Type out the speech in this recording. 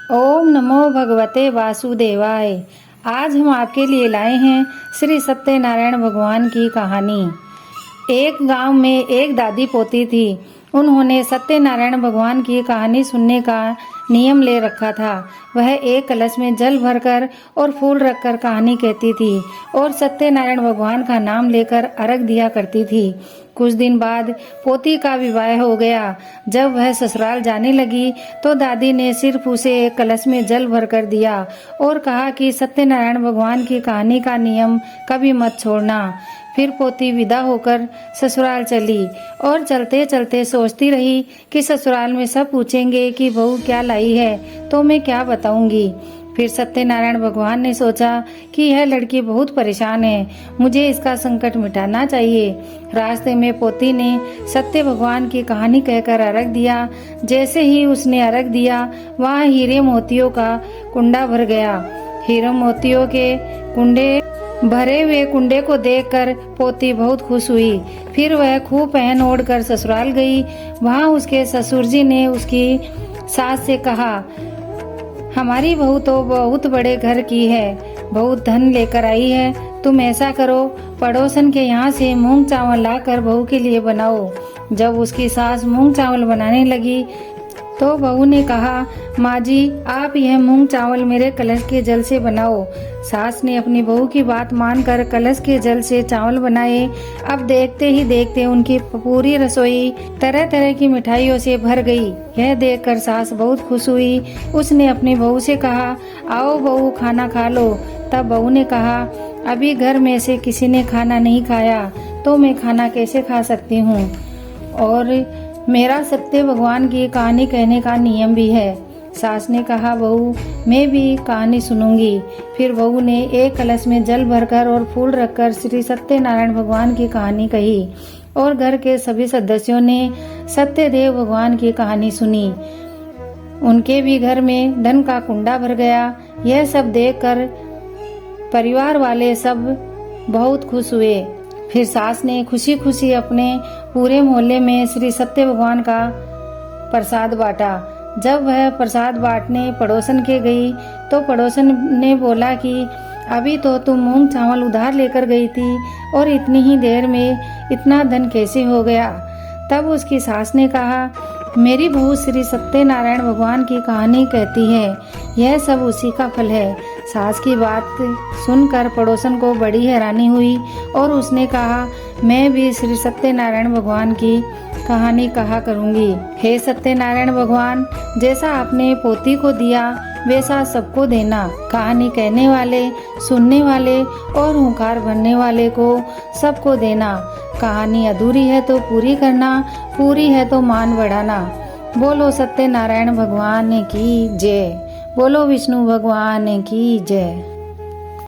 ओम नमो भगवते वासुदेवाय। आज हम आपके लिए लाए हैं श्री सत्यनारायण भगवान की कहानी। एक गांव में एक दादी पोती थी। उन्होंने सत्यनारायण भगवान की कहानी सुनने का नियम ले रखा था। वह एक कलश में जल भरकर और फूल रखकर कहानी कहती थी और सत्यनारायण भगवान का नाम लेकर अर्घ दिया करती थी। कुछ दिन बाद पोती का विवाह हो गया। जब वह ससुराल जाने लगी तो दादी ने सिर्फ उसे एक कलश में जल भरकर दिया और कहा कि सत्यनारायण भगवान की कहानी का नियम कभी मत छोड़ना। फिर पोती विदा होकर ससुराल चली और चलते चलते सोचती रही कि ससुराल में सब पूछेंगे कि बहू क्या लाई है तो मैं क्या बताऊंगी। फिर सत्यनारायण भगवान ने सोचा कि यह लड़की बहुत परेशान है, मुझे इसका संकट मिटाना चाहिए। रास्ते में पोती ने सत्य भगवान की कहानी कहकर अर्घ दिया। जैसे ही उसने अर्घ दिया वहाँ हीरे मोतियों का कुंडा भर गया। हीरे मोतियों के कुंडे भरे हुए कुंडे को देखकर पोती बहुत खुश हुई। फिर वह खूब पहन ओढ़ कर ससुराल गई। वहाँ उसके ससुर जी ने उसकी सास से कहा, हमारी बहू तो बहुत बड़े घर की है, बहुत धन लेकर आई है। तुम ऐसा करो, पड़ोसन के यहाँ से मूंग चावल लाकर बहू के लिए बनाओ। जब उसकी सास मूंग चावल बनाने लगी तो बहू ने कहा, माँ जी आप यह मूंग चावल मेरे कलश के जल से बनाओ। सास ने अपनी बहू की बात मानकर कलश के जल से चावल बनाए। अब देखते ही देखते उनकी पूरी रसोई तरह तरह की मिठाइयों से भर गई। यह देखकर सास बहुत खुश हुई। उसने अपनी बहू से कहा, आओ बहू खाना खा लो। तब बहू ने कहा, अभी घर में से किसी ने खाना नहीं खाया तो मैं खाना कैसे खा सकती हूँ, और मेरा सत्य भगवान की कहानी कहने का नियम भी है। सास ने कहा, बहू मैं भी कहानी सुनूंगी। फिर बहू ने एक कलश में जल भरकर और फूल रखकर श्री सत्यनारायण भगवान की कहानी कही और घर के सभी सदस्यों ने सत्यदेव भगवान की कहानी सुनी। उनके भी घर में धन का कुंडा भर गया। यह सब देखकर परिवार वाले सब बहुत खुश हुए। फिर सास ने खुशी खुशी अपने पूरे मोहल्ले में श्री सत्य भगवान का प्रसाद बांटा। जब वह प्रसाद बांटने पड़ोसन के गई तो पड़ोसन ने बोला कि अभी तो तुम मूंग चावल उधार लेकर गई थी और इतनी ही देर में इतना धन कैसे हो गया। तब उसकी सास ने कहा, मेरी बहू श्री सत्यनारायण भगवान की कहानी कहती है, यह सब उसी का फल है। सास की बात सुनकर पड़ोसन को बड़ी हैरानी हुई और उसने कहा, मैं भी श्री सत्यनारायण भगवान की कहानी कहा करूंगी। हे सत्यनारायण भगवान, जैसा आपने पोती को दिया वैसा सबको देना। कहानी कहने वाले, सुनने वाले और हुंकार भरने वाले को सबको देना। कहानी अधूरी है तो पूरी करना, पूरी है तो मान बढ़ाना। बोलो सत्यनारायण भगवान की जय। बोलो विष्णु भगवान की जय।